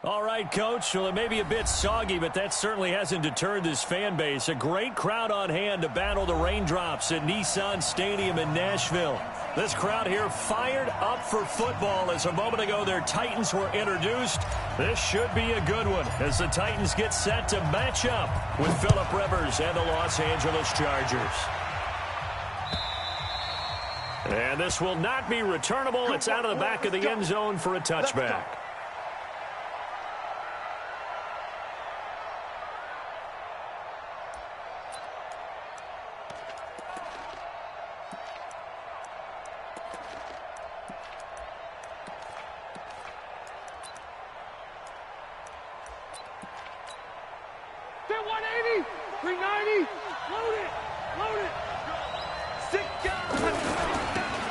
All right, Coach. Well, it may be a bit soggy, but that certainly hasn't deterred this fan base. A great crowd on hand to battle the raindrops at Nissan Stadium in Nashville. This crowd here fired up for football as a moment ago their Titans were introduced. This should be a good one as the Titans get set to match up with Phillip Rivers and the Los Angeles Chargers. And this will not be returnable. It's out of the back of the end zone for a touchback.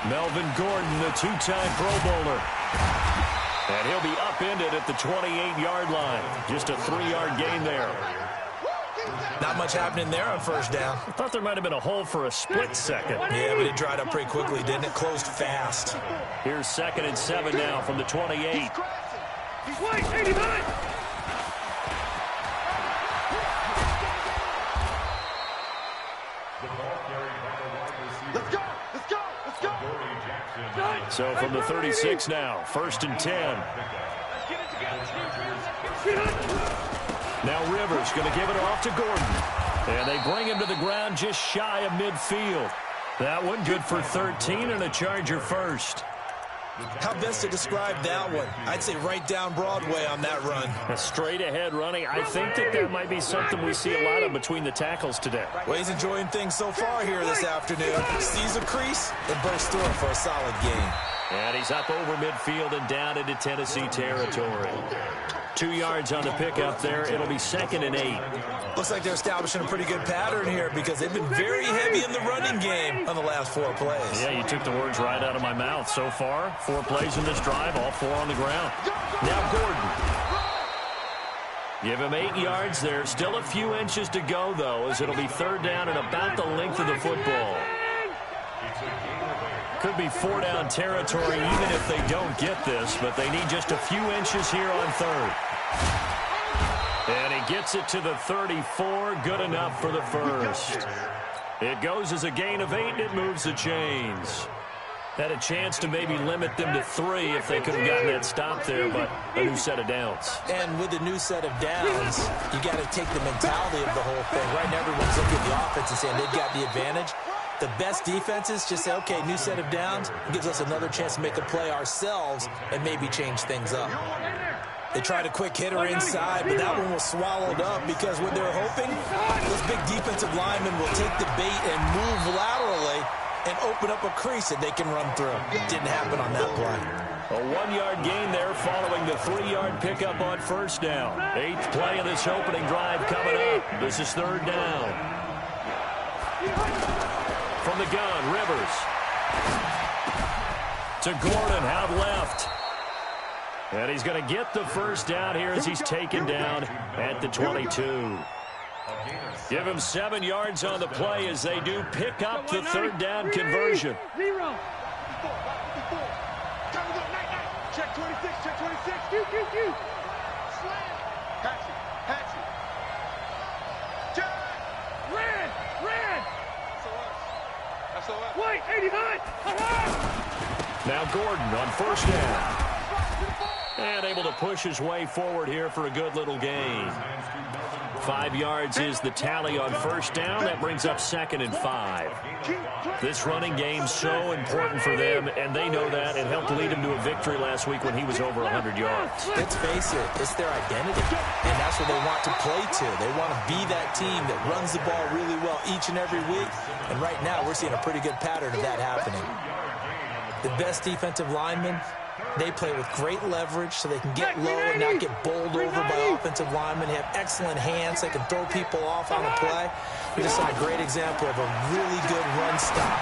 Melvin Gordon, the two-time Pro Bowler. And he'll be upended at the 28-yard line. Just a 3-yard gain there. Not much happening there on first down. I thought there might have been a hole for a split second. Yeah, but it dried up pretty quickly, didn't it? Closed fast. Here's 2nd and 7 now from the 28. He's white, 89. So from the 36 now, 1st and 10. Now Rivers going to give it off to Gordon. And they bring him to the ground just shy of midfield. That one good for 13 and a Charger first. How best to describe that one? I'd say right down Broadway on that run. A straight ahead running. I think that might be something we see a lot of between the tackles today. Well, he's enjoying things so far here this afternoon. Sees a crease and bursts through it for a solid gain. And he's up over midfield and down into Tennessee territory. 2 yards on the pickup there. It'll be 2nd and 8. Looks like they're establishing a pretty good pattern here because they've been very heavy in the running game on the last 4 plays. Yeah, you took the words right out of my mouth. So far, 4 plays in this drive, all 4 on the ground. Now Gordon. Give him 8 yards there. Still a few inches to go, though, as it'll be 3rd down and about the length of the football. Could be 4-down territory even if they don't get this, but they need just a few inches here on 3rd. And he gets it to the 34. Good enough for the first. It goes as a gain of 8, and it moves the chains. Had a chance to maybe limit them to 3 if they could have gotten that stop there, but a new set of downs. And with a new set of downs, you got to take the mentality of the whole thing. Right now, everyone's looking at the offense and saying they've got the advantage. The best defenses just say, okay, new set of downs. It gives us another chance to make a play ourselves and maybe change things up. They tried a quick hitter inside, but that one was swallowed up because what they're hoping, those big defensive linemen will take the bait and move laterally and open up a crease that they can run through. Didn't happen on that play. A 1-yard gain there following the 3-yard pickup on 1st down. 8th play of this opening drive coming up. This is 3rd down. From the gun, Rivers. To Gordon, out left. And he's going to get the first down here as he's taken down at the 22. Give him 7 yards on the play as they do pick up the 3rd down conversion. Check 26, check 26. Slam. Patchy. Red. SOS. White, 89. Now Gordon on 1st down. And able to push his way forward here for a good little gain. 5 yards is the tally on 1st down. That brings up 2nd and 5. This running game so important for them, and they know that. It helped lead him to a victory last week when he was over 100 yards. Let's face it, it's their identity, and that's what they want to play to. They want to be that team that runs the ball really well each and every week, and right now we're seeing a pretty good pattern of that happening. The best defensive linemen, they play with great leverage so they can get low and not get bowled over by offensive linemen. They have excellent hands. They can throw people off on the play. We just saw a great example of a really good run stop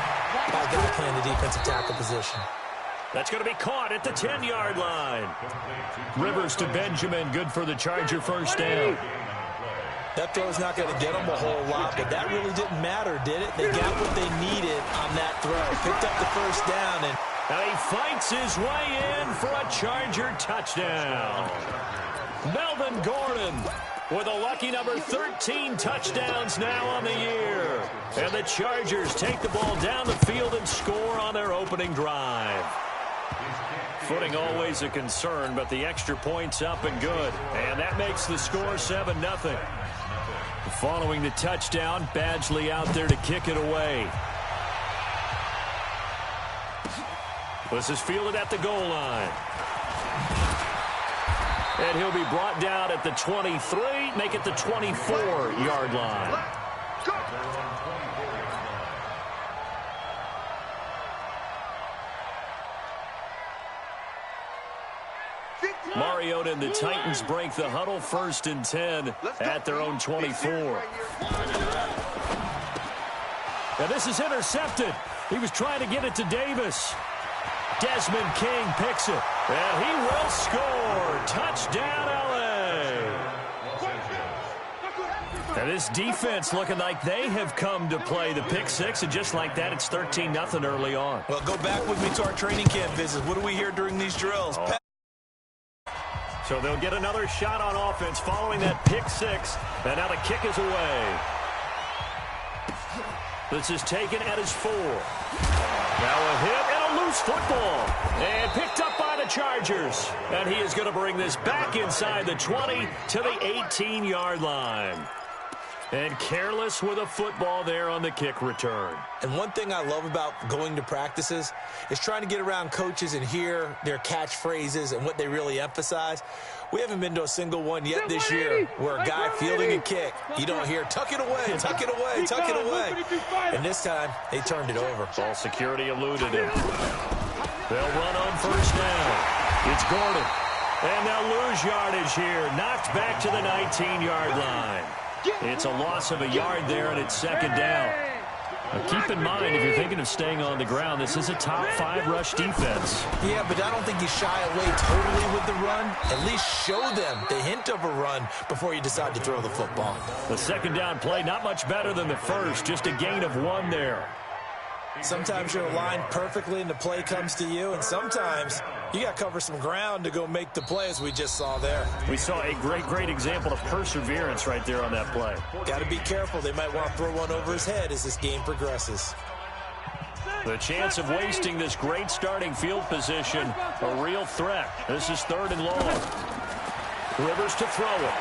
by a guy playing the defensive tackle position. That's going to be caught at the 10-yard line. Rivers to Benjamin, good for the Charger 1st down. That throw's not going to get them a whole lot, but that really didn't matter, did it? They got what they needed on that throw. Picked up the 1st down, and now he fights his way in for a Charger touchdown. Melvin Gordon with a lucky number 13 touchdowns now on the year. And the Chargers take the ball down the field and score on their opening drive. Footing always a concern, but the extra point's up and good. And that makes the score 7-0. Following the touchdown, Badgley out there to kick it away. This is fielded at the goal line. And he'll be brought down at the 23, make it the 24-yard line. Mariota and the Titans break the huddle, 1st and 10 at their own 24. Now this is intercepted. He was trying to get it to Davis. Desmond King picks it, and he will score. Touchdown, L.A. And this defense looking like they have come to play the pick six, and just like that, it's 13-0 early on. Well, go back with me to our training camp visits. What do we hear during these drills? So they'll get another shot on offense following that pick six, and now the kick is away. This is taken at his 4. Now a hit and a loose football. And picked up by the Chargers. And he is going to bring this back inside the 20 to the 18-yard line. And careless with a football there on the kick return. And one thing I love about going to practices is trying to get around coaches and hear their catchphrases and what they really emphasize. We haven't been to a single one yet this year where a guy fielding a kick, you don't hear, tuck it away, tuck it away, tuck it away. And this time, they turned it over. Ball security eluded him. They'll run on 1st down. It's Gordon. And they'll lose yardage here. Knocked back to the 19-yard line. It's a loss of a yard there, and it's 2nd down. Now keep in mind, if you're thinking of staying on the ground, this is a top 5 rush defense. Yeah, but I don't think you shy away totally with the run. At least show them the hint of a run before you decide to throw the football. The 2nd down play, not much better than the first, just a gain of 1 there. Sometimes you're aligned perfectly and the play comes to you, and sometimes you got to cover some ground to go make the play, as we just saw there. We saw a great example of perseverance right there on that play. Got to be careful. They might want to throw one over his head as this game progresses. The chance of wasting this great starting field position, a real threat. This is 3rd and long. Rivers to throw it.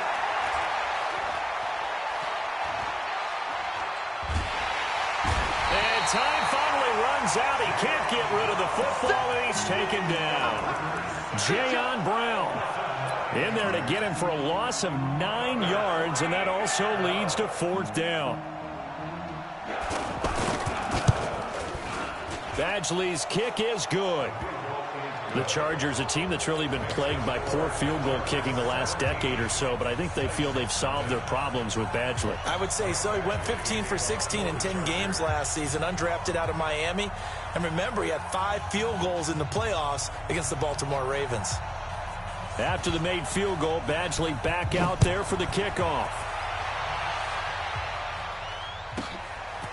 And time finally runs out. He can't get rid of the football, and he's taken down. Jayon Brown in there to get him for a loss of 9 yards, and that also leads to 4th down. Badgley's kick is good. The Chargers, a team that's really been plagued by poor field goal kicking the last decade or so, but I think they feel they've solved their problems with Badgley. I would say so. He went 15 for 16 in 10 games last season, undrafted out of Miami. And remember, he had 5 field goals in the playoffs against the Baltimore Ravens. After the made field goal, Badgley back out there for the kickoff.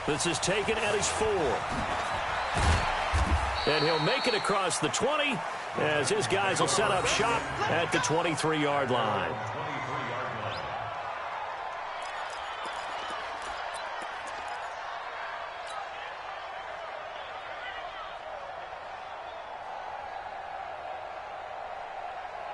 This is taken at his 4. And he'll make it across the 20 as his guys will set up shop at the 23-yard line.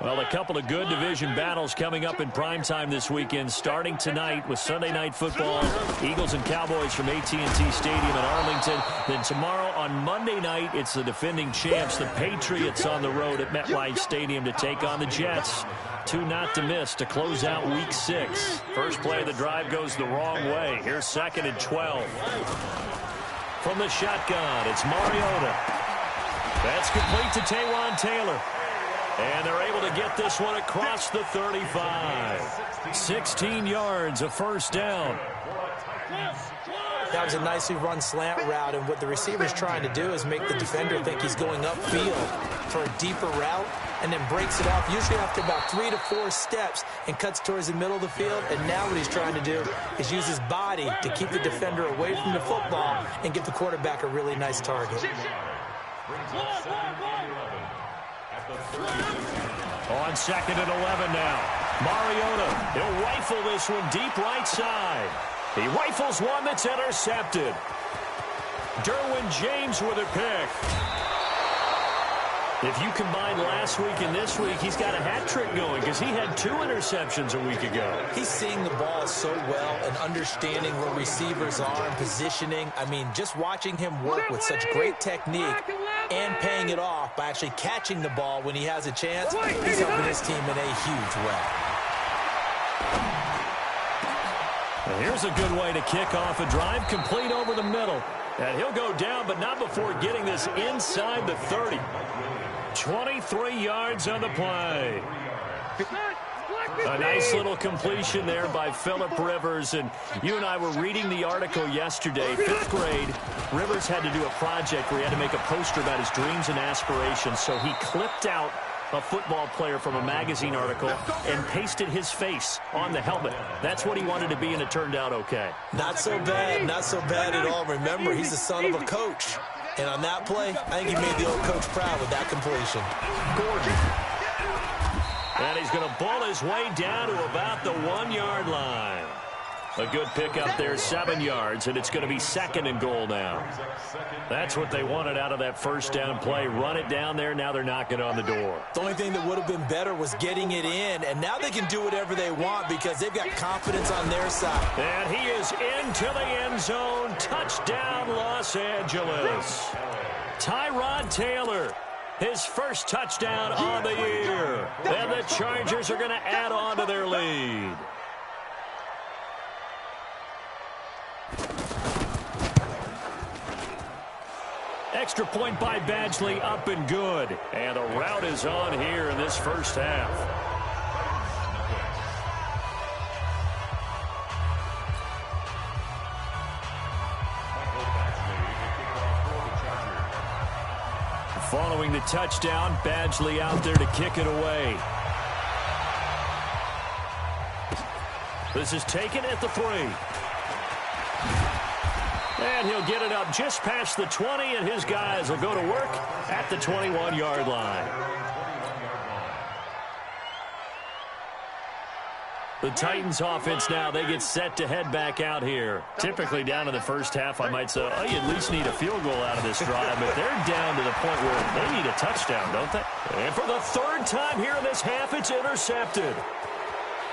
Well, a couple of good division battles coming up in primetime this weekend, starting tonight with Sunday Night Football, Eagles and Cowboys from AT&T Stadium in Arlington. Then tomorrow on Monday night, it's the defending champs, the Patriots, on the road at MetLife Stadium to take on the Jets. 2 not to miss to close out Week 6. First play of the drive goes the wrong way. Here's 2nd and 12. From the shotgun, it's Mariota. That's complete to Taywan Taylor. And they're able to get this one across the 35. 16 yards, a 1st down. That was a nicely run slant route, and what the receiver's trying to do is make the defender think he's going upfield for a deeper route, and then breaks it off, usually after about 3 to 4 steps, and cuts towards the middle of the field. And now what he's trying to do is use his body to keep the defender away from the football and give the quarterback a really nice target. On 2nd and 11 now. Mariota, he'll rifle this one deep right side. He rifles one that's intercepted. Derwin James with a pick. If you combine last week and this week, he's got a hat trick going because he had 2 interceptions a week ago. He's seeing the ball so well and understanding where receivers are and positioning. I mean, just watching him work with such great technique and paying it off by actually catching the ball when he has a chance, he's helping his team in a huge way. And here's a good way to kick off a drive, complete over the middle. And he'll go down, but not before getting this inside the 30. 23 yards on the play. A nice little completion there by Phillip Rivers. And you and I were reading the article yesterday. 5th grade, Rivers had to do a project where he had to make a poster about his dreams and aspirations. So he clipped out a football player from a magazine article and pasted his face on the helmet. That's what he wanted to be, and it turned out okay. Not so bad at all. Remember, he's the son of a coach. And on that play, I think he made the old coach proud with that completion. Gordon. And he's going to ball his way down to about the 1-yard line. A good pickup there, 7 yards, and it's going to be 2nd and goal now. That's what they wanted out of that first down play. Run it down there. Now they're knocking on the door. The only thing that would have been better was getting it in, and now they can do whatever they want because they've got confidence on their side. And he is into the end zone. Touchdown, Los Angeles. Tyrod Taylor, his first touchdown on the year. And the Chargers are going to add on to their lead. Extra point by Badgley, up and good. And a rout is on here in this first half. Following the touchdown, Badgley out there to kick it away. This is taken at the 3. And he'll get it up just past the 20, and his guys will go to work at the 21-yard line. The Titans offense now, they get set to head back out here. Typically down in the first half, I might say, oh, you at least need a field goal out of this drive, but they're down to the point where they need a touchdown, don't they? And for the 3rd time here in this half, it's intercepted.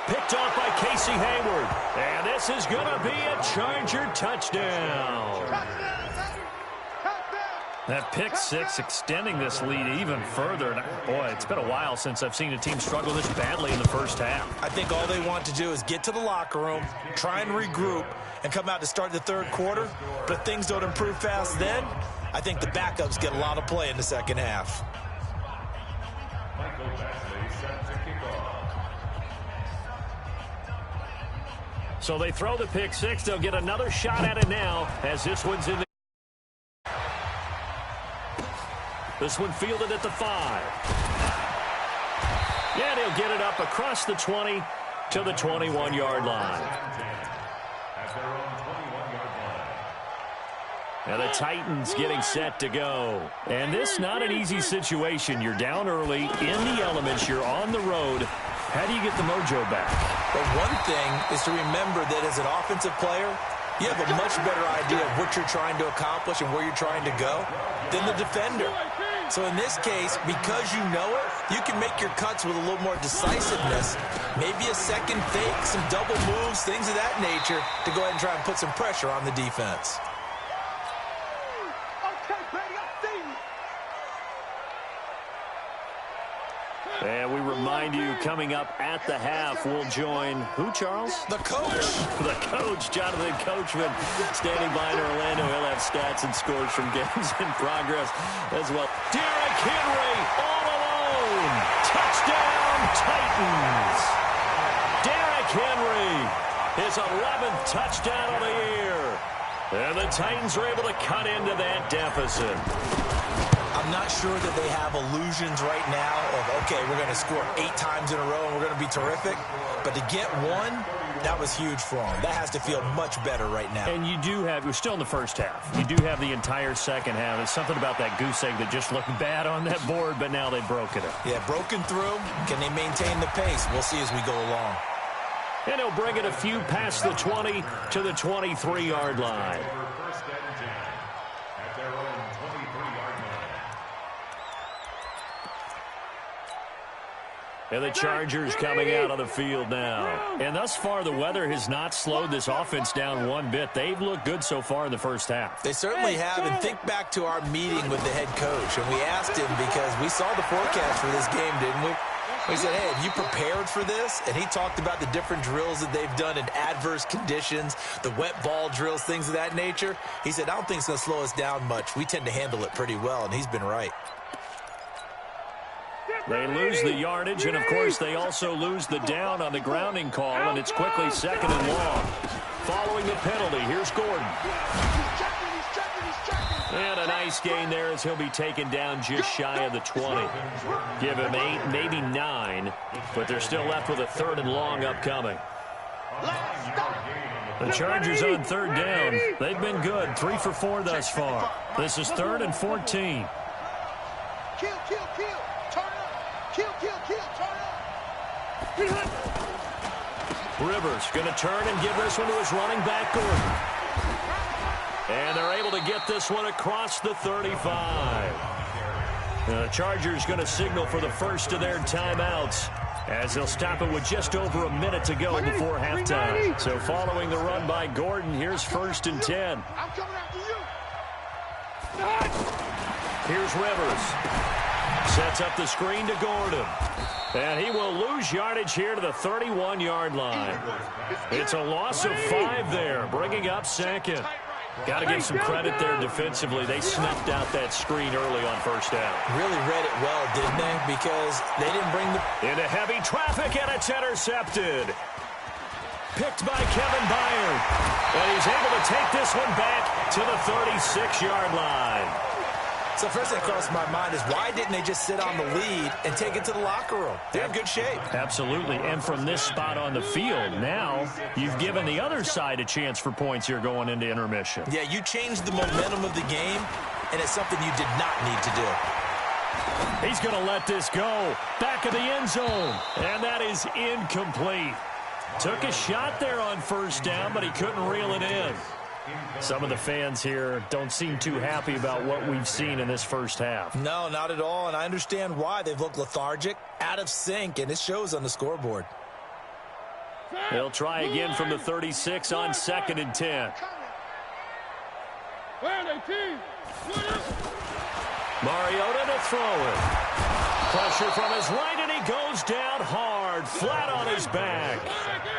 Picked off by Casey Hayward. And this is going to be a Charger touchdown. That pick 6 extending this lead even further. And boy, it's been a while since I've seen a team struggle this badly in the first half. I think all they want to do is get to the locker room, try and regroup, and come out to start the 3rd quarter. But if things don't improve fast then, I think the backups get a lot of play in the second half. So they throw the pick 6. They'll get another shot at it now as this one's in the... This one fielded at the 5. And he'll get it up across the 20 to the 21-yard line. And the Titans getting set to go. And this not an easy situation. You're down early, in the elements, you're on the road. How do you get the mojo back? But one thing is to remember that as an offensive player, you have a much better idea of what you're trying to accomplish and where you're trying to go than the defender. So in this case, because you know it, you can make your cuts with a little more decisiveness, maybe a second fake, some double moves, things of that nature, to go ahead and try and put some pressure on the defense. And we remind you, coming up at the half, we'll join who, Charles? The coach. The coach, Jonathan Coachman, standing by in Orlando. He'll have stats and scores from games in progress as well. Derrick Henry all alone. Touchdown, Titans. Derrick Henry, his 11th touchdown of the year. And the Titans are able to cut into that deficit. I'm not sure that they have illusions right now of, okay, we're going to score 8 times in a row and we're going to be terrific. But to get one That was huge for him. That has to feel much better right now. And you do have, we're still in the first half. You do have the entire second half. There's something about that goose egg that just looked bad on that board, but now they've broken it. Yeah, broken through. Can they maintain the pace? We'll see as we go along. And he'll bring it a few past the 20 to the 23-yard line. And the Chargers coming out on the field now. And thus far, the weather has not slowed this offense down one bit. They've looked good so far in the first half. They certainly have. And think back to our meeting with the head coach. And we asked him because we saw the forecast for this game, didn't we? We said, hey, have you prepared for this? And he talked about the different drills that they've done in adverse conditions, the wet ball drills, things of that nature. He said, I don't think it's going to slow us down much. We tend to handle it pretty well, and he's been right. They lose the yardage, and, of course, they also lose the down on the grounding call, and it's quickly second and long. Following the penalty, here's Gordon. And a nice gain there as he'll be taken down just shy of the 20. Give him 8, maybe 9, but they're still left with a third and long upcoming. The Chargers on third down. They've been good, 3 for 4 thus far. This is 3rd and 14. Kill, kill, kill. Turn up. Kill, kill, kill. Turn up. Rivers going to turn and give this one to his running back, Gordon. And they're able to get this one across the 35. The Chargers going to signal for the first of their timeouts as they'll stop it with just over a minute to go before halftime. So following the run by Gordon, here's 1st and 10. I'm coming after you. Here's Rivers. Sets up the screen to Gordon. And he will lose yardage here to the 31-yard line. It's a loss of 5 there, bringing up second. Got to give some credit there defensively. They snuffed out that screen early on first down. Really read it well, didn't they? Because they didn't bring the... Into heavy traffic, and it's intercepted. Picked by Kevin Byard. And he's able to take this one back to the 36-yard line. So first thing that crossed my mind is why didn't they just sit on the lead and take it to the locker room? They're in good shape. Absolutely. And from this spot on the field, now you've given the other side a chance for points here going into intermission. Yeah, you changed the momentum of the game, and it's something you did not need to do. He's going to let this go. Back of the end zone. And that is incomplete. Took a shot there on first down, but he couldn't reel it in. Some of the fans here don't seem too happy about what we've seen in this first half. No, not at all, and I understand why. They've looked lethargic, out of sync, and it shows on the scoreboard. They'll try again from the 36 on 2nd and 10. Mariota to throw it. Pressure from his right, and he goes down hard, flat on his back.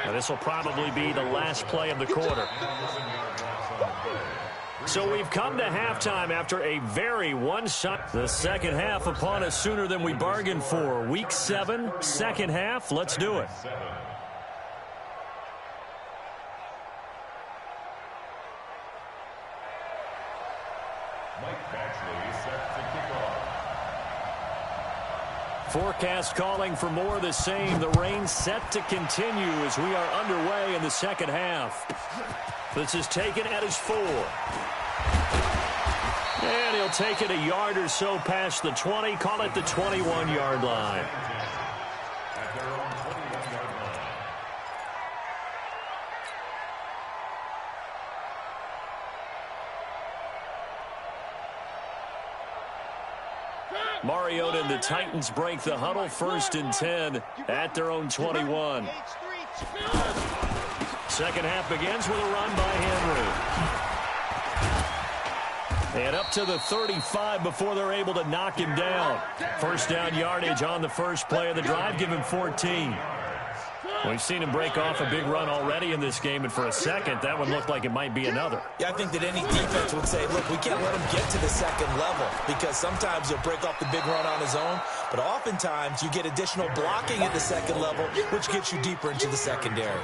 Now, this will probably be the last play of the quarter. So we've come to halftime after a very one-sided. The second half upon us sooner than we bargained for. Week 7, second half. Let's do it. Forecast calling for more of the same. The rain set to continue as we are underway in the second half. This is taken at his 4. And he'll take it a yard or so past the 20. Call it the 21-yard line. Mariota and the Titans break the huddle, 1st and 10 at their own 21. Second half begins with a run by Henry. And up to the 35 before they're able to knock him down. First down yardage on the first play of the drive, give him 14. We've seen him break off a big run already in this game, and for a second, that one looked like it might be another. Yeah, I think that any defense would say, look, we can't let him get to the second level because sometimes he'll break off the big run on his own, but oftentimes you get additional blocking at the second level, which gets you deeper into the secondary.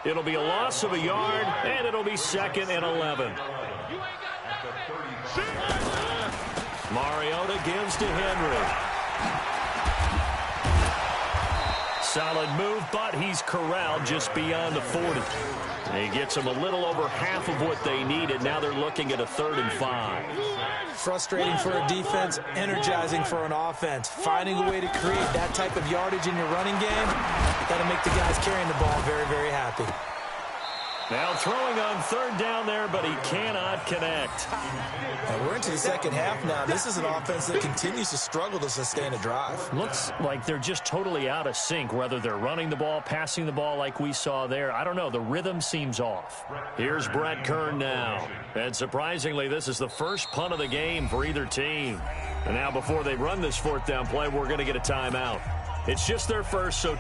It'll be a loss of a yard, and it'll be 2nd and 11. Mariota gives to Henry. Solid move, but he's corralled just beyond the 40. And he gets them a little over half of what they needed. Now they're looking at a 3rd and 5. Frustrating for a defense, energizing for an offense. Finding a way to create that type of yardage in your running game, that'll make the guys carrying the ball very, very happy. Now throwing on 3rd down there, but he cannot connect. And we're into the second half now. This is an offense that continues to struggle to sustain a drive. Looks like they're just totally out of sync, whether they're running the ball, passing the ball like we saw there. I don't know. The rhythm seems off. Here's Brett Kern now. And surprisingly, this is the first punt of the game for either team. And now before they run this 4th down play, we're going to get a timeout. It's just their first, so...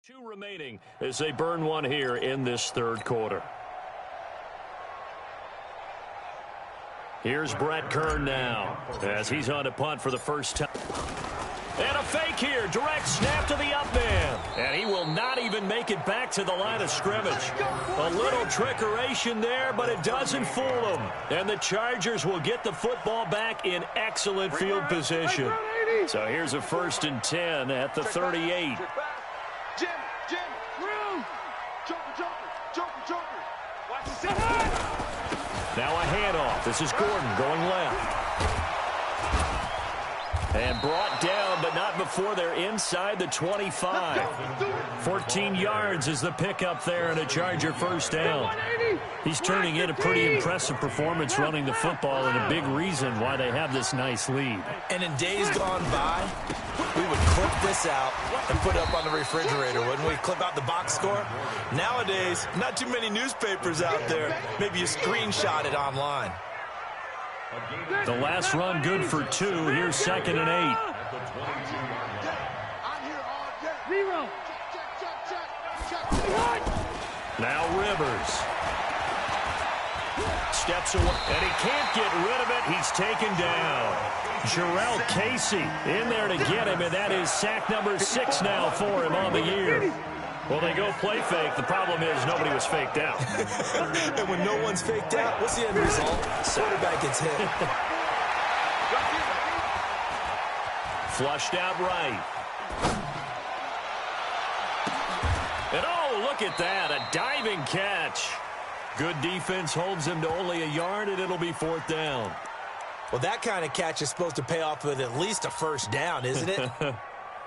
Two remaining as they burn one here in this 3rd quarter. Here's Brett Kern now as he's on to punt for the first time. And a fake here. Direct snap to the up man. And he will not even make it back to the line of scrimmage. A little trickeration there, but it doesn't fool them. And the Chargers will get the football back in excellent field position. So here's a 1st and 10 at the 38. Jim, room. Joker. Watch the center. Now a handoff. This is Gordon going left. And brought down, but not before they're inside the 25. 14 yards is the pickup there and a Charger 1st down. He's turning in a pretty impressive performance running the football and a big reason why they have this nice lead. And in days gone by, we would clip this out and put it up on the refrigerator, wouldn't we? Clip out the box score. Nowadays, not too many newspapers out there. Maybe you screenshot it online. The last run good for 2. Here's 2nd and 8. Now Rivers. Steps away, and he can't get rid of it. He's taken down. Jarrell Casey in there to get him, and that is sack number 6 now for him on the year. Well, they go play fake. The problem is nobody was faked out. And when no one's faked out, what's the end result? Quarterback gets hit. Flushed out right. And oh, look at that. A diving catch. Good defense holds him to only a yard, and it'll be 4th down. Well, that kind of catch is supposed to pay off with at least a 1st down, isn't it?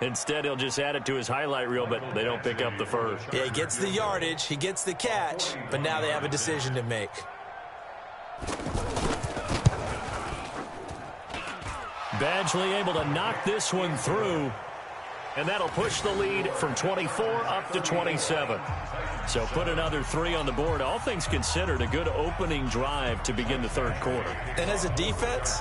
Instead, he'll just add it to his highlight reel, but they don't pick up the 1st. Yeah, he gets the yardage, he gets the catch, but now they have a decision to make. Badgley able to knock this one through, and that'll push the lead from 24 up to 27. So put another 3 on the board. All things considered, a good opening drive to begin the 3rd quarter. And as a defense,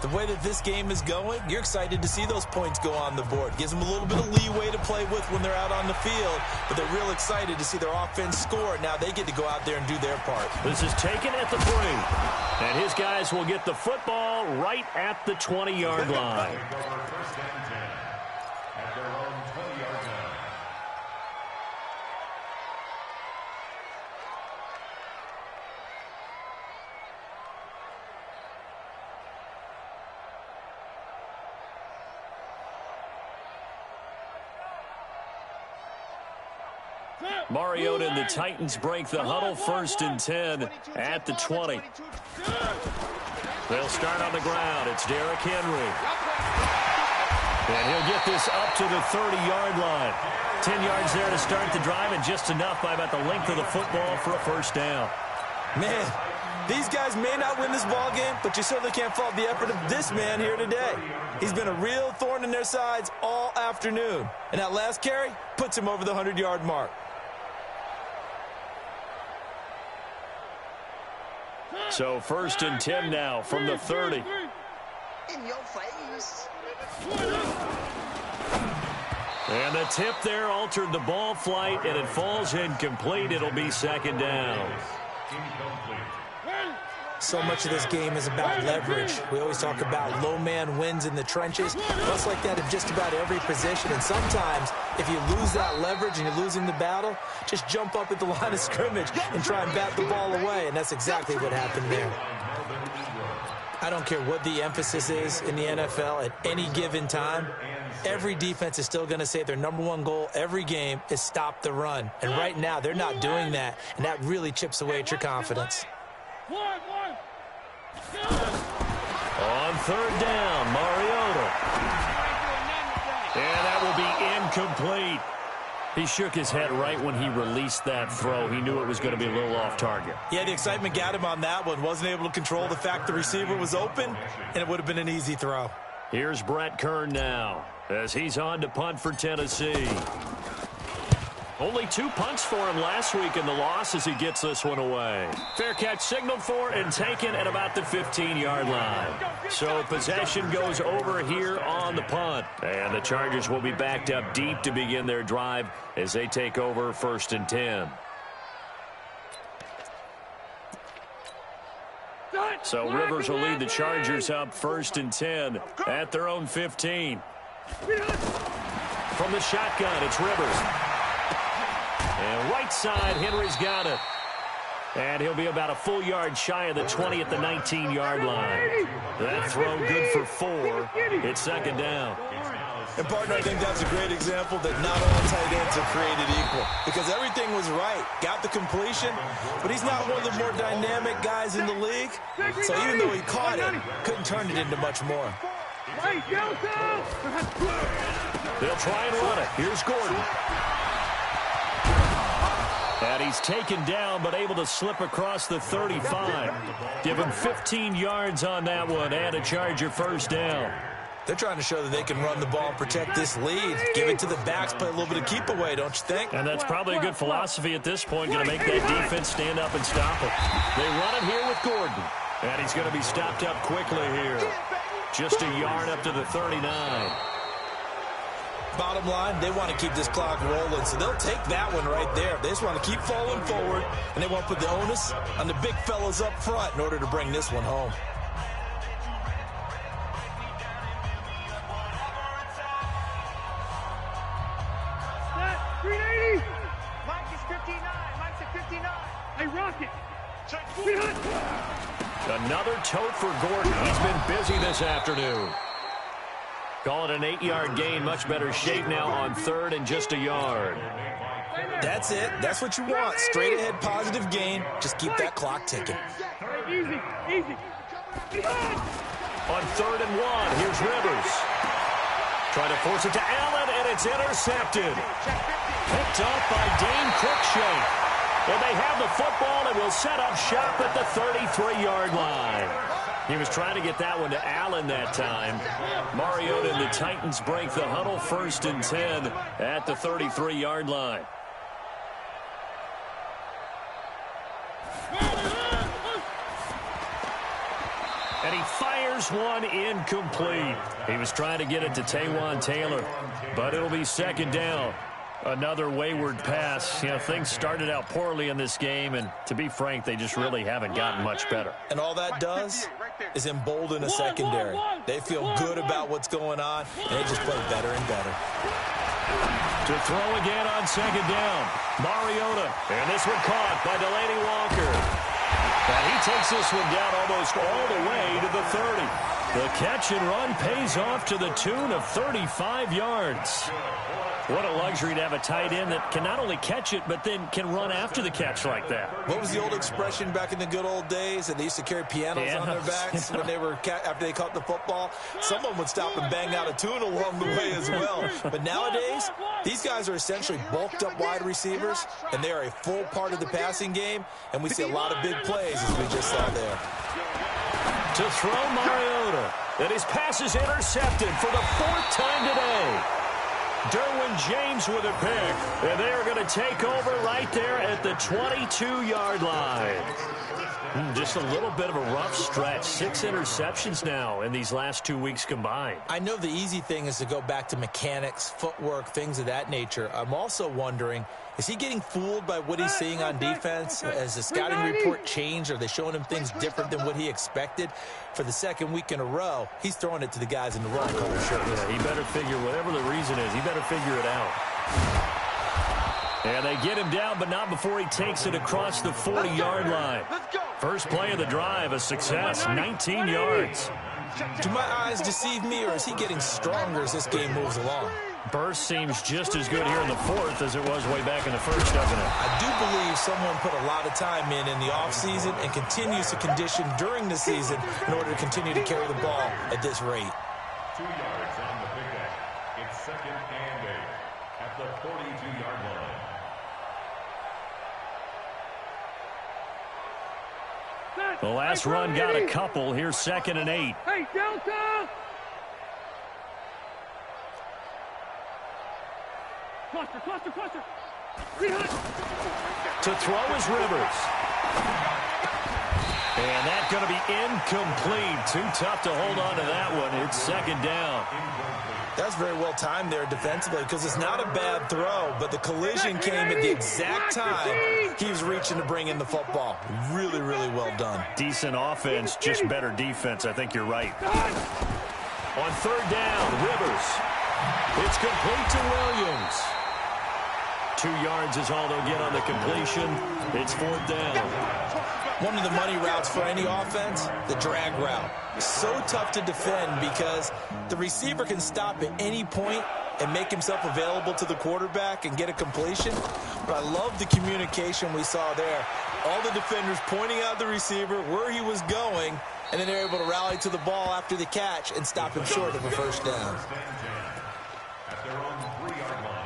the way that this game is going, you're excited to see those points go on the board. Gives them a little bit of leeway to play with when they're out on the field, but they're real excited to see their offense score. Now they get to go out there and do their part. This is taken at the 3. And his guys will get the football right at the 20-yard line. Mariota and the Titans break the huddle, 1st and 10 at the 20. They'll start on the ground. It's Derrick Henry. And he'll get this up to the 30-yard line. 10 yards there to start the drive, and just enough by about the length of the football for a first down. Man, these guys may not win this ball game, but you certainly can't fault the effort of this man here today. He's been a real thorn in their sides all afternoon. And that last carry puts him over the 100-yard mark. So 1st and 10 now from the 30. In your face. And the tip there altered the ball flight, and it falls incomplete. It'll be 2nd down. So much of this game is about leverage. We always talk about low man wins in the trenches. Well, it's like that in just about every position. And sometimes, if you lose that leverage and you're losing the battle, just jump up at the line of scrimmage and try and bat the ball away. And that's exactly what happened there. I don't care what the emphasis is in the NFL at any given time. Every defense is still going to say their #1 goal every game is stop the run. And right now, they're not doing that. And that really chips away at your confidence. On 3rd down, Mariota. And that will be incomplete. He shook his head right when he released that throw. He knew it was going to be a little off target. Yeah, the excitement got him on that one. Wasn't able to control the fact the receiver was open, and it would have been an easy throw. Here's Brett Kern now as he's on to punt for Tennessee. Only 2 punts for him last week in the loss as he gets this one away. Fair catch signaled for and taken at about the 15-yard line. So possession goes over here on the punt. And the Chargers will be backed up deep to begin their drive as they take over 1st and 10. So Rivers will lead the Chargers up 1st and 10 at their own 15. From the shotgun, it's Rivers. And right side, Henry's got it. And he'll be about a full yard shy of the 20 at the 19-yard line. That throw good for 4. It's 2nd down. And, partner, I think that's a great example that not all tight ends are created equal. Because everything was right. Got the completion, but he's not one of the more dynamic guys in the league. So even though he caught it, couldn't turn it into much more. They'll try and run it. Here's Gordon. And he's taken down, but able to slip across the 35. Give him 15 yards on that one and a Charger 1st down. They're trying to show that they can run the ball and protect this lead. Give it to the backs, play a little bit of keep away, don't you think? And that's probably a good philosophy at this point, going to make that defense stand up and stop it. They run it here with Gordon. And he's going to be stopped up quickly here. Just a yard up to the 39. Bottom line, they want to keep this clock rolling, so they'll take that one right there. They just want to keep falling forward, and they want to put the onus on the big fellas up front in order to bring this one home. Mike is 59. Mike's at 59. Hey, Rocket. Another tote for Gordon. He's been busy this afternoon. Call it an 8-yard gain. Much better shape now on 3rd and just a yard. That's it. That's what you want. Straight ahead positive gain. Just keep that clock ticking. Easy. On 3rd and 1, here's Rivers. Trying to force it to Allen, and it's intercepted. Picked up by Dane Cruikshank. And they have the football and will set up shop at the 33-yard line. He was trying to get that one to Allen that time. Mariota and the Titans break the huddle 1st and 10 at the 33-yard line. And he fires one incomplete. He was trying to get it to Taywan Taylor, but it'll be 2nd down. Another wayward pass. You know, things started out poorly in this game, and to be frank, they just really haven't gotten much better. And all that does is embolden a secondary. They feel good about what's going on, and they just play better and better. To throw again on 2nd down. Mariota. And this one caught by Delaney Walker. And he takes this one down almost all the way to the 30. The catch and run pays off to the tune of 35 yards. What a luxury to have a tight end that can not only catch it, but then can run after the catch like that. What was the old expression back in the good old days? And they used to carry pianos on their backs when they were after they caught the football. Someone would stop and bang out a tune along the way as well. But nowadays, these guys are essentially bulked up wide receivers, and they are a full part of the passing game. And we see a lot of big plays, as we just saw there. To throw Mariota, and his pass is intercepted for the 4th time today. Derwin James with a pick, and they are going to take over right there at the 22-yard line. Just a little bit of a rough stretch. 6 interceptions now in these last 2 weeks combined. I know the easy thing is to go back to mechanics, footwork, things of that nature. I'm also wondering, is he getting fooled by what he's seeing on defense? Has the scouting report changed? Are they showing him things different than what he expected? For the 2nd week in a row, he's throwing it to the guys in the wrong color shirts. Yeah, he better figure, whatever the reason is, he better figure it out. And they get him down, but not before he takes it across the 40-yard line. First play of the drive, a success, 19 yards. Do my eyes deceive me, or is he getting stronger as this game moves along? Burst seems just as good here in the 4th as it was way back in the 1st, doesn't it? I do believe someone put a lot of time in the offseason and continues to condition during the season in order to continue to carry the ball at this rate. 2 yards on the pickup. It's 2nd and 8 at the 42-yard line. The last run got a couple. Here's 2nd and 8. Hey, Delta! Cluster. To throw is Rivers. And that's going to be incomplete. Too tough to hold on to that one. It's 2nd down. That's very well timed there defensively because it's not a bad throw, but the collision came at the exact time he was reaching to bring in the football. Really, really well done. Decent offense, just better defense. I think you're right. On 3rd down, Rivers. It's complete to Williams. 2 yards is all they'll get on the completion. It's 4th down. One of the money routes for any offense, the drag route. So tough to defend because the receiver can stop at any point and make himself available to the quarterback and get a completion. But I love the communication we saw there. All the defenders pointing out the receiver, where he was going, and then they're able to rally to the ball after the catch and stop him short of a 1st down. At their own 3-yard line.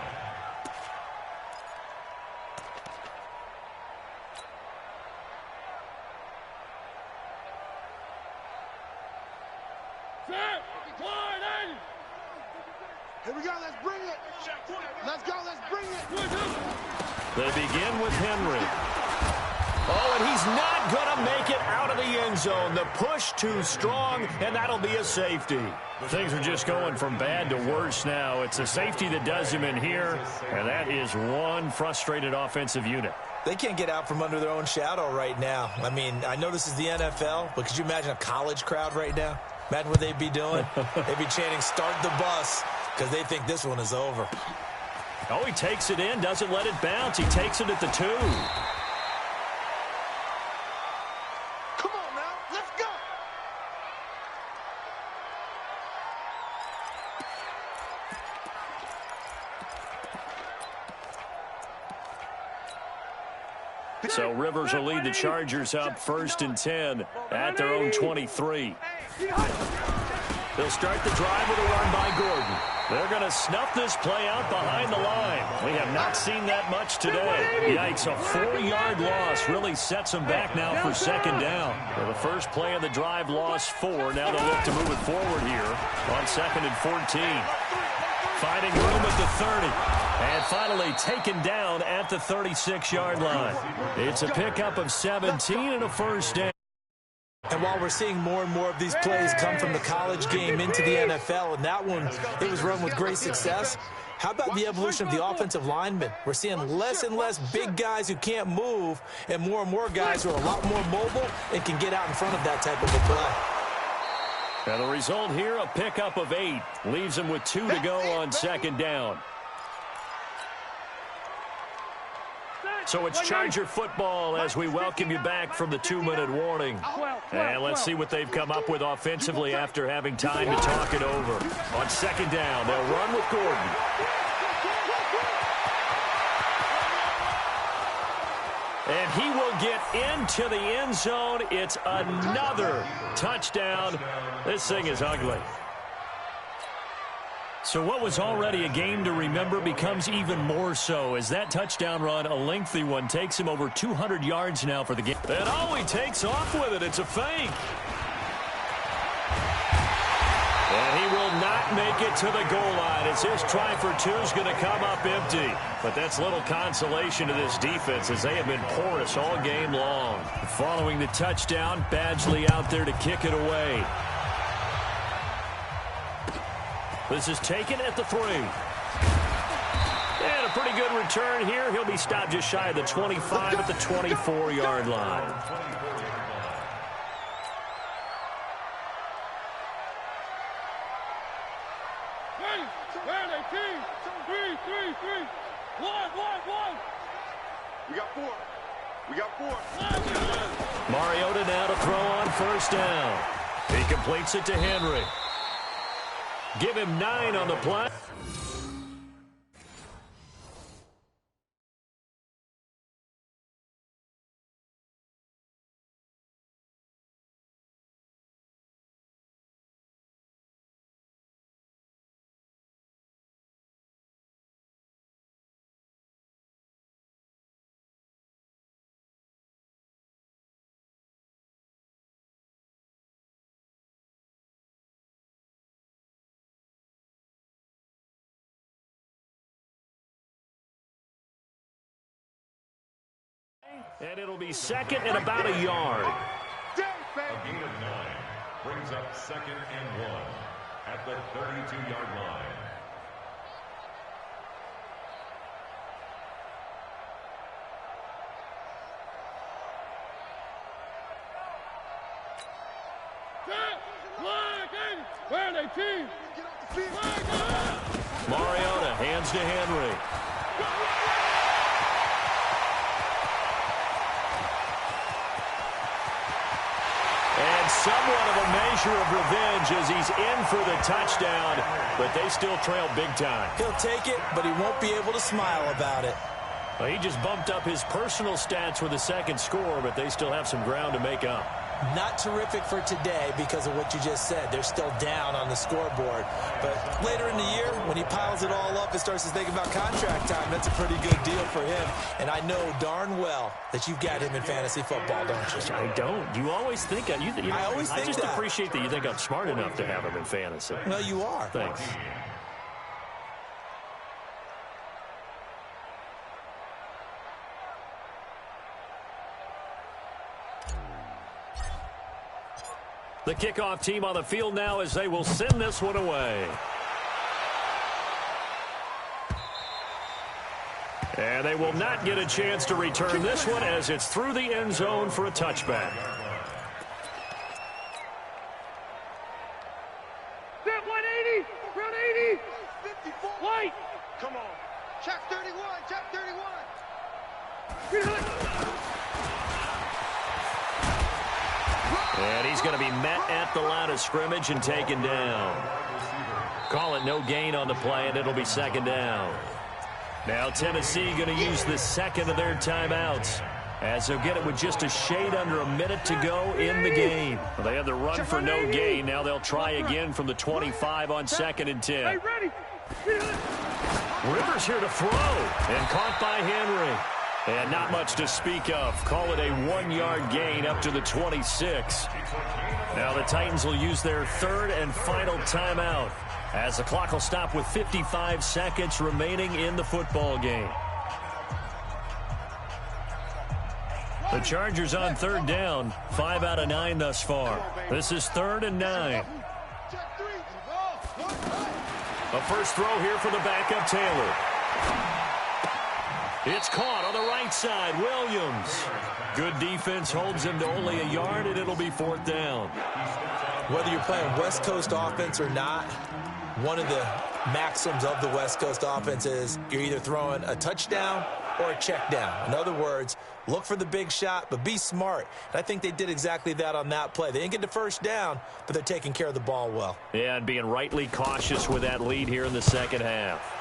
Here we go, let's bring it. Let's go, let's bring it. They begin with Henry. Oh, and he's not going to make it out of the end zone. The push too strong, and that'll be a safety. Things are just going from bad to worse now. It's a safety that does him in here, and that is one frustrated offensive unit. They can't get out from under their own shadow right now. I mean, I know this is the NFL, but could you imagine a college crowd right now? Imagine what they'd be doing. They'd be chanting, "Start the bus," because they think this one is over. Oh, he takes it in, doesn't let it bounce. He takes it at the 2. Come on now, let's go. So Rivers will lead the Chargers up 1st and 10 at their own 23. They'll start the drive with a run by Gordon. They're going to snuff this play out behind the line. We have not seen that much today. Yikes, a 4-yard loss really sets them back now for 2nd down. For the first play of the drive, lost 4. Now they'll look to move it forward here on 2nd and 14. Finding room at the 30. And finally taken down at the 36-yard line. It's a pickup of 17 and a 1st down. And while we're seeing more and more of these plays come from the college game into the NFL, and that one, it was run with great success, how about the evolution of the offensive linemen? We're seeing less and less big guys who can't move and more guys who are a lot more mobile and can get out in front of that type of a play. And the result here, a pickup of 8. Leaves them with 2 to go on 2nd down. So it's Charger football as we welcome you back from the 2-minute warning. And let's see what they've come up with offensively after having time to talk it over. On second down, they'll run with Gordon. And he will get into the end zone. It's another touchdown. This thing is ugly. So what was already a game to remember becomes even more so as that touchdown run, a lengthy one, takes him over 200 yards now for the game. And oh, he takes off with it. It's a fake. And he will not make it to the goal line as his try for two is going to come up empty. But that's little consolation to this defense as they have been porous all game long. Following the touchdown, Badgley out there to kick it away. This is taken at the 3. And a pretty good return here. He'll be stopped just shy of the 25 at the 24-yard line. We got four. Mariota now to throw on first down. He completes it to Henry. Give him 9 on the play. And it'll be second and about a yard. A gain of 9 brings up 2nd and 1 at the 32-yard line. Mariota hands to Henry. And somewhat of a measure of revenge as he's in for the touchdown, but they still trail big time. He'll take it, but he won't be able to smile about it. Well, he just bumped up his personal stats with the second score, but they still have some ground to make up. Not terrific for today because of what you just said. They're still down on the scoreboard. But later in the year, when he piles it all up and starts to think about contract time, that's a pretty good deal for him. And I know darn well that you've got him in fantasy football, don't you? I don't. You always think I just that. appreciate that you think I'm smart enough to have him in fantasy. Well, you are. Thanks. The kickoff team on the field now as they will send this one away. And they will not get a chance to return this one as it's through the end zone for a touchback. Step 180, round 80. 54. White. Come on. Check 31. Check 31. And he's going to be met at the line of scrimmage and taken down. Call it no gain on the play, and it'll be second down. Now Tennessee going to use the second of their timeouts as they'll get it with just a shade under a minute to go in the game. Well, they had the run for no gain. Now they'll try again from the 25 on 2nd and 10. Hey, ready. Rivers here to throw and caught by Henry. And not much to speak of. Call it a 1-yard gain up to the 26. Now the Titans will use their third and final timeout as the clock will stop with 55 seconds remaining in the football game. The Chargers on third down, 5 out of 9 thus far. This is 3rd and 9. A first throw here for the backup Taylor. It's caught on the right side. Williams. Good defense holds him to only a yard, and it'll be 4th down. Whether you're playing West Coast offense or not, one of the maxims of the West Coast offense is you're either throwing a touchdown or a check down. In other words, look for the big shot, but be smart. And I think they did exactly that on that play. They didn't get the first down, but they're taking care of the ball well. Yeah, and being rightly cautious with that lead here in the second half.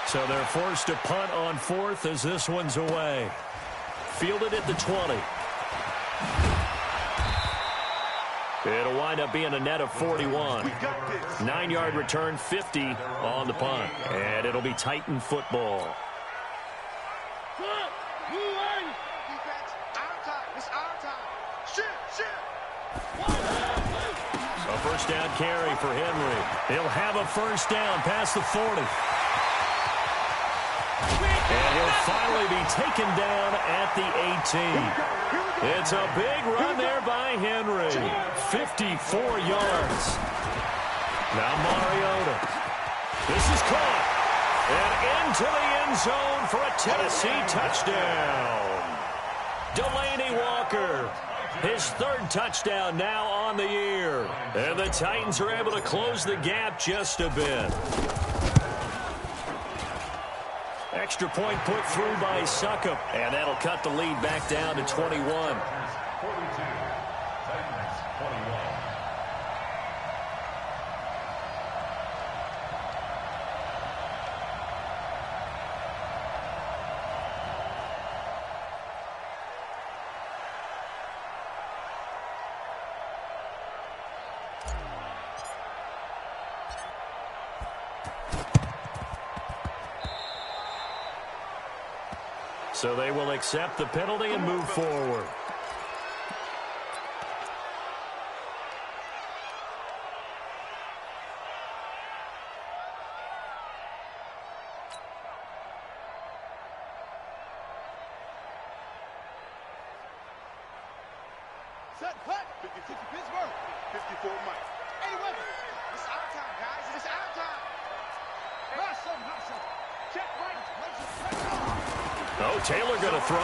So they're forced to punt on fourth as this one's away. Fielded at the 20. It'll wind up being a net of 41. 9-yard return, 50 on the punt. And it'll be Titan football. Defense, our time. It's our time. Shit. A first down carry for Henry. He'll have a first down past the 40. And he'll finally be taken down at the 18. It's a big run there by Henry. 54 yards. Now Mariota. This is caught. And into the end zone for a Tennessee touchdown. Delaney Walker. His third touchdown now on the year. And the Titans are able to close the gap just a bit. Extra point put through by Succop. And that'll cut the lead back down to 21. 42, Titans 21. So they will accept the penalty and move forward. Set, cut. 50 Pittsburgh. 54 Mike. Hey, weapon. This is our time, guys. This is our time. Hustle. Check right. Oh, Taylor going to throw.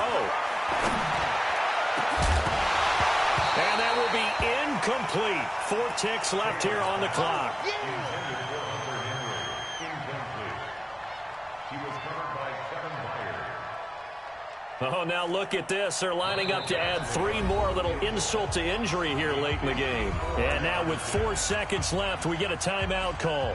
And that will be incomplete. 4 ticks left here on the clock. Oh, now look at this. They're lining up to add 3 more. Little insult to injury here late in the game. And now with 4 seconds left, we get a timeout call.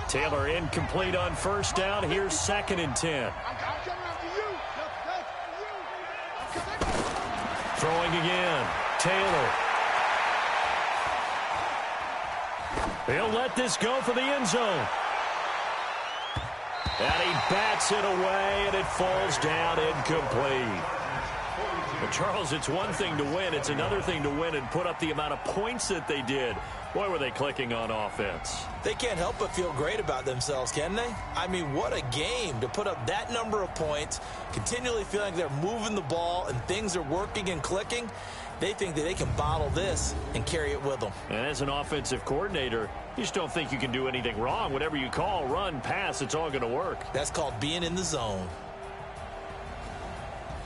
Taylor incomplete on first down. Here's 2nd and 10. I'm coming after you. Throwing again. Taylor. He'll let this go for the end zone. And he bats it away, and it falls down incomplete. But Charles, it's one thing to win. It's another thing to win and put up the amount of points that they did. Boy, were they clicking on offense. They can't help but feel great about themselves, can they? I mean, what a game to put up that number of points, continually feeling like they're moving the ball and things are working and clicking. They think that they can bottle this and carry it with them. And as an offensive coordinator, you just don't think you can do anything wrong. Whatever you call, run, pass, it's all going to work. That's called being in the zone.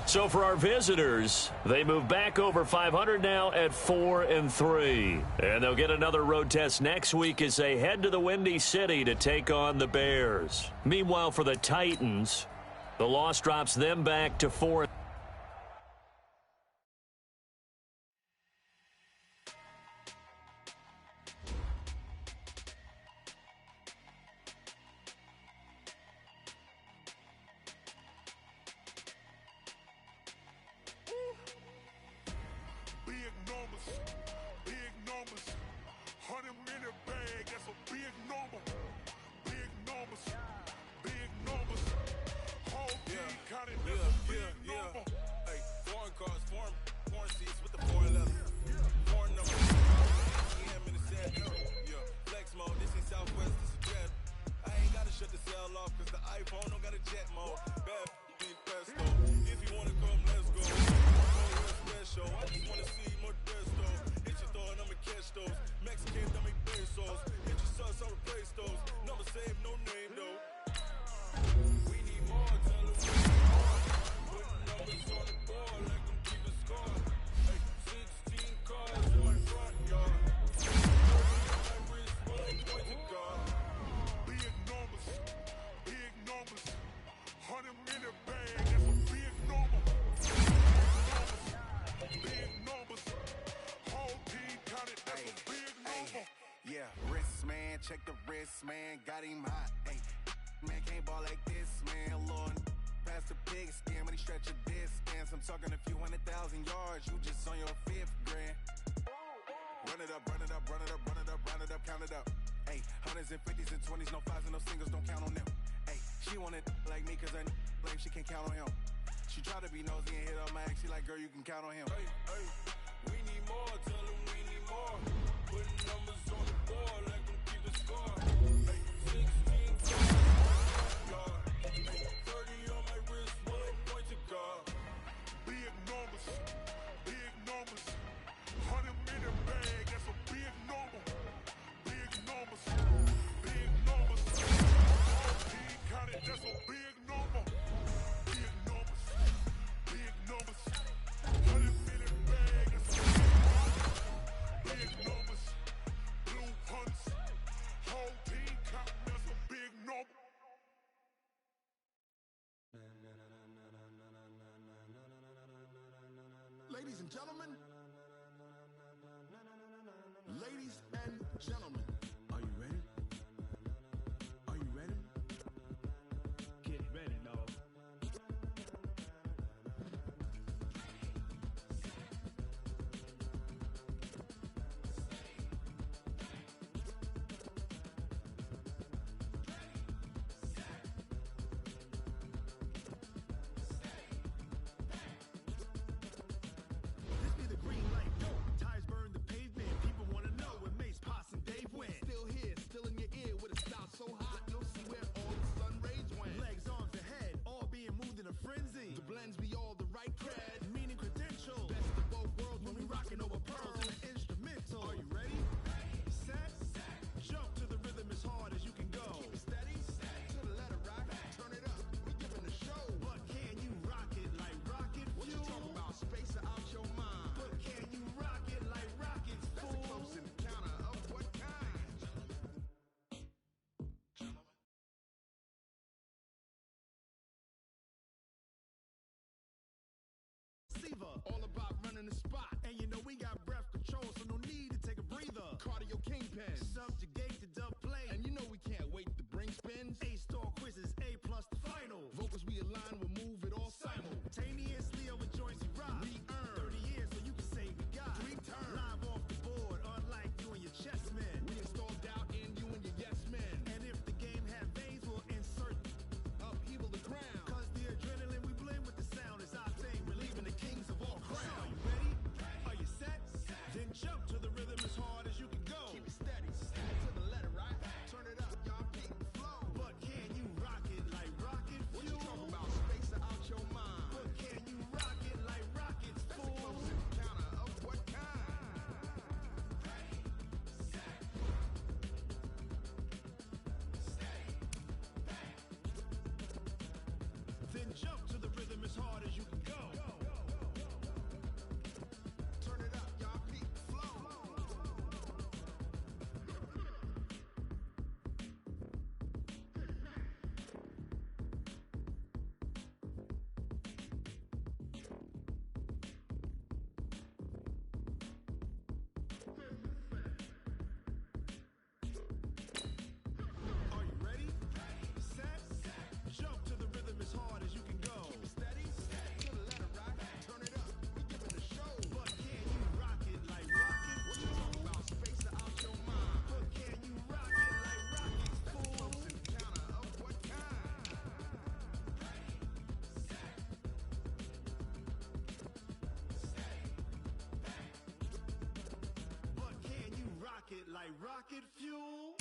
So for our visitors, they move back over 500 now at 4-3. And they'll get another road test next week as they head to the Windy City to take on the Bears. Meanwhile, for the Titans, the loss drops them back to 4. I just wanna see more death, though. Hit your throw and I'ma wrist, man, got him hot. Hey, man, can't ball like this, man. Lord, past the pig skin when he stretch a distance. I'm talking a few 100,000 yards, you just on your 5th grand. Run it up, run it up, run it up, run it up, run it up, count it up. Hey, hundreds and 50s and 20s, no 5s and no singles, don't count on them. Hey, she wanted like me cause I like she can count on him. She tried to be nosy and hit up my ex, she like, girl, you can count on him. Hey, hey, we need more, tell them we need more. Putting numbers on the board, let them keep the score. Hey, 16, yard. Hey, 30 on my wrist, one point to guard. Big numbers, 100 million bag, that's a big number. Big numbers, big numbers. He counted, that's a big number. Big numbers, big numbers. 100 million bag, that's a big numbers. Blue hunts, whole team counting, that's a big number. Ladies and gentlemen, ladies and gentlemen, are you ready? Are you ready? Get ready, dog. This be the green light, go. Tires burn the pavement. People wanna know where Mace, Potts, and Dave went. Still here, still in your ear with a style so hot, no see where all the sun rays went. Legs, arms, and head, all being moved in a frenzy. The blends be all the right cred, meaning credentials. Best of both worlds when we rockin' over pearls and an instrumental. Are you ready? Set, jump to the rhythm as hard as you can go. Keep it steady, to the letter right. Turn it up, we giving the show. But can you rock it like rocket fuel? What you talking about? Space out your mind. But can you rock it like rockets, fool? That's a close encounter of what kind? Receiver, all about running the spot. And you know we got breath control, so no need to take a breather. Cardio kingpin, subjugate the dub play. And you know we can't wait to bring spins. A-star quizzes, A plus the final. Vocals we align, we'll move it all simultaneously over joints we rock. We earn 30 years, so you can say we got 3 turns. Live off the board, unlike you and your chess men. We install doubt in you and your yes men. And if the game had veins, we'll insert upheaval the ground. Cause the adrenaline we blend with the sound is our thing. Relieving the kings of all crowns. So are you ready? Are you set? Then jump to the rhythm as hard as you can go. Keep it steady, to the letter right. Turn it up, y'all keep the flow. But can you rock it like rocket fuel? What you talking about? Space out your mind. But can you rock it like rockets, fool? That's a close encounter of what kind? Then jump to the rhythm as hard as you can go. Turn it up, y'all keep the flow. Are you ready? Set, jump to the rhythm as hard as you can go. Keep it steady, to the letter right. Turn it up, we giving the show. But can you rock it like rocket? What you talking about? Space out your mind. But can you rock it like rockets, fool? Close encounter of what kind? But can you rock it like rocket fuel?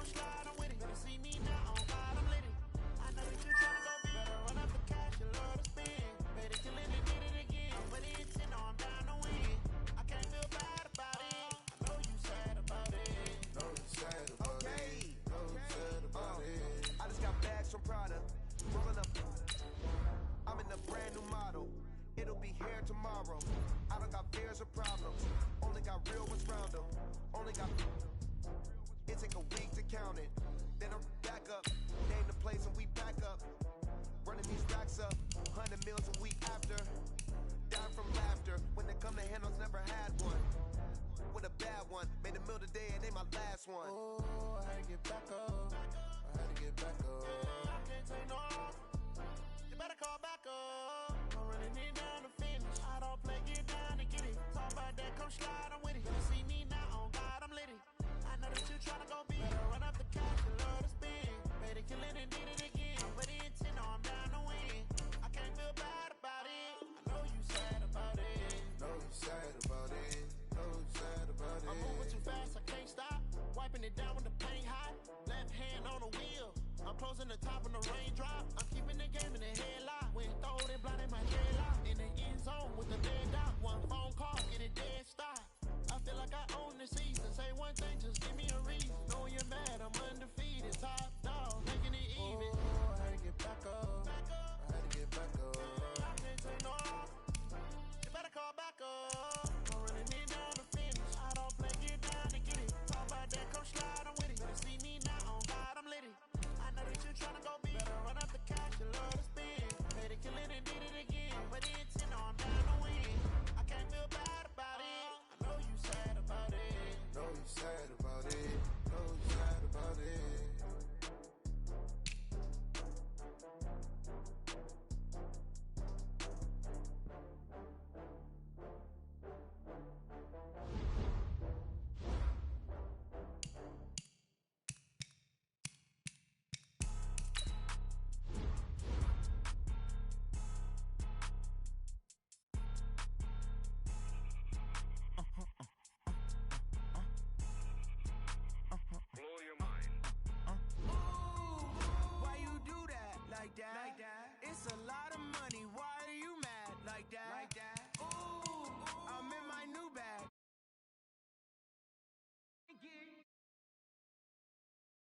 Slide on with it. here tomorrow. I don't got fears or problems. Only got real ones round them. Only got. It take a week to count it. Then I'm back up. Name the place and we back up. Running these racks up. 100 meals a week after. Dying from laughter. When they come to handles, never had one. With a bad one. Made a meal today and they my last one. Oh, I had to get back up. I had to get back up. I can't take no off. You better call back up. I'm running it down to finish. I don't play, get down and get it. Talk about that, come slide, I'm with it. You see me now, on God, I'm litty. I know that you tryna go big. Better run up the cash, you love to spin. Made it, kill it, and did it again. But the intent, no, I'm down to win. I can't feel bad about it. I know you sad about it. Know you sad about it. Know you sad about it. I'm moving too fast, I can't stop. Wiping it down with the paint hot. Left hand on the wheel. I'm closing the top when the raindrop. I'm keeping the game in the headlock. When throw it blind in my dreadlock. In the end zone with the dead dot. One phone call, get it dead stop. I feel like I own the season. Say one thing, just give me a reason. Know you're mad, I'm undefeated. Top dog, making it even. Oh, I had to get back up. I had to get back up. I can't take no off. You better call back up. I'm running it down to finish. I don't play, get down and get it. Talk about that, come slide, I'm with it. Better see me now, on God, I'm litty. I know that you tryna go big. Better run up the cash, you love to spin. Made it, kill it, and did it again. But the intent, no, I'm down to win. I can't feel bad about it. I know you sad about it. Know you sad